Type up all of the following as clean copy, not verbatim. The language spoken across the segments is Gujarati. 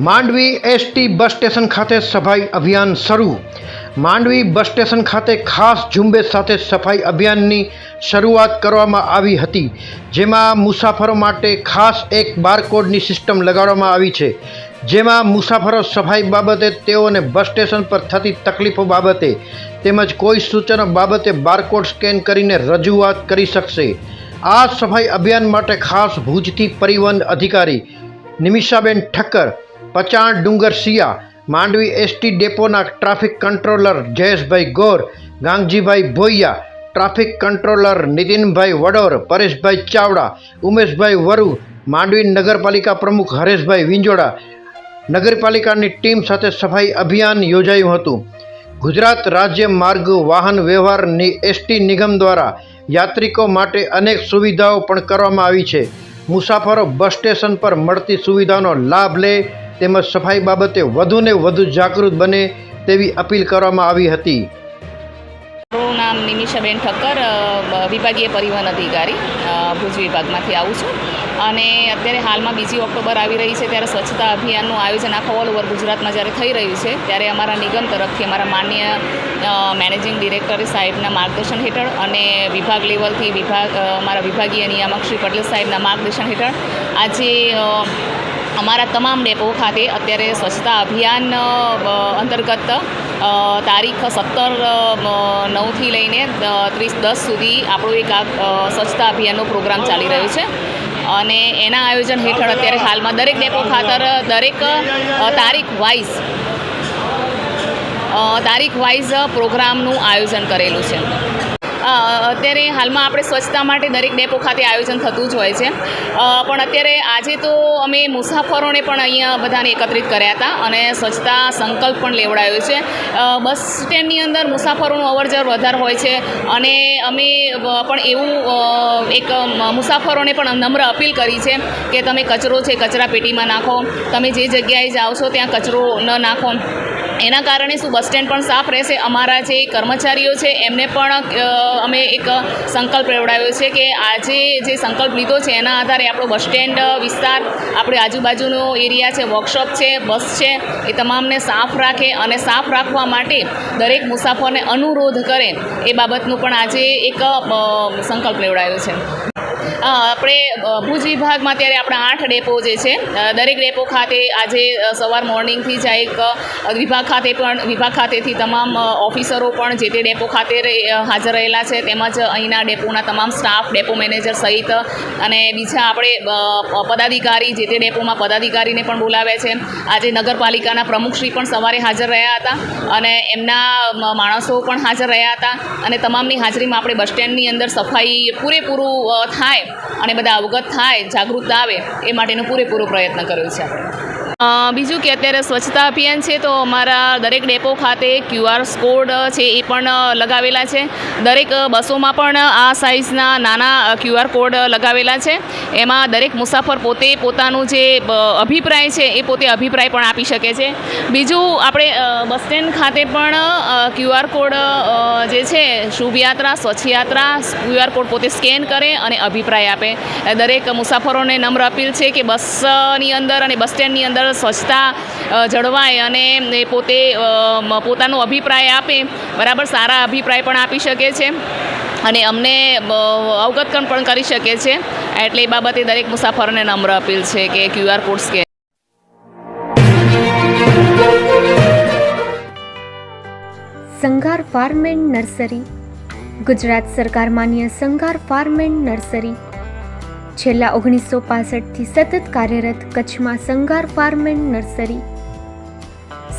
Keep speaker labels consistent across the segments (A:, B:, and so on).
A: માંડવી એસટી બસ સ્ટેશન ખાતે સફાઈ અભિયાન શરૂ. માંડવી બસ સ્ટેશન ખાતે ખાસ ઝુંબેશ સાથે સફાઈ અભિયાનની શરૂઆત કરવામાં આવી હતી, જેમાં મુસાફરો માટે ખાસ એક બારકોડની સિસ્ટમ લગાડવામાં આવી છે, જેમાં મુસાફરો સફાઈ બાબતે તેઓને બસ સ્ટેશન પર થતી તકલીફો બાબતે તેમજ કોઈ સૂચનો બાબતે બારકોડ સ્કેન કરીને રજૂઆત કરી શકશે. આ સફાઈ અભિયાન માટે ખાસ ભુજથી પરિવહન અધિકારી નિમિષાબેન ઠક્કર, પચાણ ડુંગર સિયા, માંડવી એસટી ડેપોના traffic controller Jayeshbhai Gor, Gangjibhai Bhoiya, traffic controller Nitinbhai Vador, Pareshbhai Chavda, Umeshbhai Varu, Mandvi નગરપાલિકા પ્રમુખ હરેશભાઈ વિંજોડા, નગરપાલિકાની ટીમ સાથે સફાઈ અભિયાન યોજાયું હતું. ગુજરાત રાજ્ય માર્ગ વાહન વ્યવહાર એસટી નિગમ દ્વારા યાત્રિકો માટે અનેક સુવિધાઓ પણ કરવામાં આવી છે. મુસાફરો બસ સ્ટેશન પર મળતી સુવિધાનો લાભ લે તેમજ સફાઈ બાબતે વધુને વધુ જાગૃત બને તેવી અપીલ કરવામાં આવી હતી.
B: મારું નામ નિમિષાબેન ઠક્કર, વિભાગીય પરિવહન અધિકારી, ભુજ વિભાગમાંથી આવું છું. અને અત્યારે હાલમાં 2 ઓક્ટોબર આવી રહી છે, ત્યારે સ્વચ્છતા અભિયાનનું આયોજન આખા ઓલ ઓવર ગુજરાતમાં જ્યારે થઈ રહ્યું છે, ત્યારે અમારા નિગમ તરફથી અમારા માનનીય મેનેજિંગ ડિરેક્ટર સાહેબના માર્ગદર્શન હેઠળ અને વિભાગ લેવલથી અમારા વિભાગીય નિયામક શ્રી પટેલ સાહેબના માર્ગદર્શન હેઠળ આજે અમારા તમામ ડેપો ખાતે અત્યારે સ્વચ્છતા અભિયાન અંતર્ગત તારીખ 17/9થી લઈને 30/10 સુધી આપણો એક સ્વચ્છતા અભિયાનનો પ્રોગ્રામ ચાલી રહ્યો છે. અને એના આયોજન હેઠળ અત્યારે હાલમાં દરેક ડેપો ખાતર દરેક તારીખ વાઇઝ પ્રોગ્રામનું આયોજન કરેલું છે. અત્યારે હાલમાં આપણે સ્વચ્છતા માટે દરેક ડેપો ખાતે આયોજન થતું જ હોય છે, પણ અત્યારે આજે તો અમે મુસાફરોને પણ અહીંયા બધાને એકત્રિત કર્યા હતા અને સ્વચ્છતા સંકલ્પ પણ લેવડાવ્યો છે. બસ સ્ટેન્ડની અંદર મુસાફરોનું અવરજવર વધારે હોય છે અને અમે પણ એવું એક મુસાફરોને પણ નમ્ર અપીલ કરી છે કે તમે કચરો છે કચરા પેટીમાં નાખો, તમે જે જગ્યાએ જાઓ છો ત્યાં કચરો ન નાખો. એના કારણે શું બસ સ્ટેન્ડ પણ સાફ રહેશે. અમારા જે કર્મચારીઓ છે એમને પણ અમે એક સંકલ્પ લેવડાવ્યો છે કે આજે જે સંકલ્પ લીધો છે એના આધારે આપણો બસ સ્ટેન્ડ વિસ્તાર, આપણે આજુબાજુનો એરિયા છે, વર્કશોપ છે, બસ છે, એ તમામને સાફ રાખે અને સાફ રાખવા માટે દરેક મુસાફરને અનુરોધ કરે એ બાબતનું પણ આજે એક સંકલ્પ લેવડાવ્યો છે. આપણે ભુજ વિભાગમાં અત્યારે આપણા 8 ડેપો જે છે, દરેક ડેપો ખાતે આજે સવાર મોર્નિંગથી જ એક વિભાગ ખાતેથી તમામ ઓફિસરો પણ જે તે ડેપો ખાતે હાજર રહેલા છે, તેમજ અહીંના ડેપોના તમામ સ્ટાફ, ડેપો મેનેજર સહિત અને બીજા આપણે પદાધિકારી, જે તે ડેપોમાં પદાધિકારીને પણ બોલાવ્યા છે. આજે નગરપાલિકાના પ્રમુખશ્રી પણ સવારે હાજર રહ્યા હતા અને એમના માણસો પણ હાજર રહ્યા હતા અને તમામની હાજરીમાં આપણે બસ સ્ટેન્ડની અંદર સફાઈ પૂરેપૂરું થાય અને બધા અવગત થાય, જાગૃતતા આવે એ માટેનો પૂરેપૂરો પ્રયત્ન કર્યો છે આપણે. બીજું કે અત્યારે સ્વચ્છતા અભિયાન છે તો અમારા દરેક ડેપો ખાતે QR કોડ છે એ પણ લગાવેલા છે. દરેક બસોમાં પણ આ સાઇઝના નાના QR કોડ લગાવેલા છે. એમાં દરેક મુસાફર પોતે પોતાનું જે અભિપ્રાય છે એ પોતે અભિપ્રાય પણ આપી શકે છે. બીજું આપણે બસ સ્ટેન્ડ ખાતે પણ QR કોડ જે છે, શુભ યાત્રા, સ્વચ્છ યાત્રા, QR કોડ પોતે સ્કેન કરે અને અભિપ્રાય આપે. દરેક મુસાફરોને નમ્ર અપીલ છે કે બસની અંદર અને બસ સ્ટેન્ડની અંદર સ્વચ્છતા જળવાય અને એ પોતે પોતાનો અભિપ્રાય આપે, બરાબર સારા અભિપ્રાય પણ આપી શકે છે અને અમને અવગત પણ કરી શકે છે. એટલે એ બાબતે દરેક મુસાફરોને નમ્ર અપીલ છે કે QR code scan.
C: Sanghar farm and nursery. Gujarat સરકાર માન્ય સંઘાર ફાર્મ એન્ડ નર્સરી છેલ્લા 1965થી સતત કાર્યરત કચ્છમાં Sanghar farm and nursery.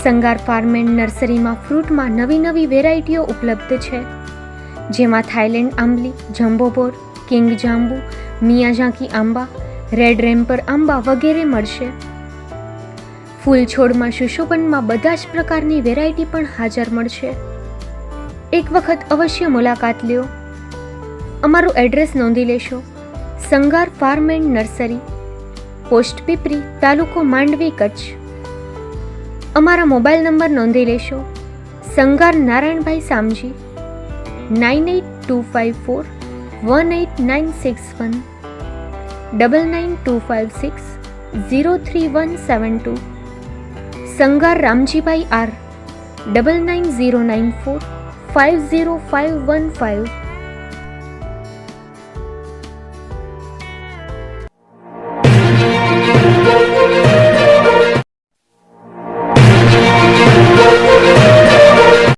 C: Sanghar farm and નર્સરીમાં ફ્રૂટમાં નવી વેરાયટીઓ ઉપલબ્ધ છે, જેમાં થાઈલેન્ડ આંબલી, જમ્બોબોર, કિંગ જાંબુ, મિયાઝાકી આંબા, રેડ રેમ્પર આંબા વગેરે મળશે. ફૂલ છોડમાં સુશોભનમાં બધા જ પ્રકારની વેરાયટી પણ હાજર મળશે. એક વખત અવશ્ય મુલાકાત લ્યો. અમારું એડ્રેસ નોંધી લેશો. Sanghar farm and nursery, post Pipri, તાલુકો માંડવી, કચ્છ. અમારા મોબાઈલ નંબર નોંધી લેશો. સંઘાર નારાયણભાઈ સામજી, 9825418961, 9925603172. સંગાર રામજીભાઈ R 9909450515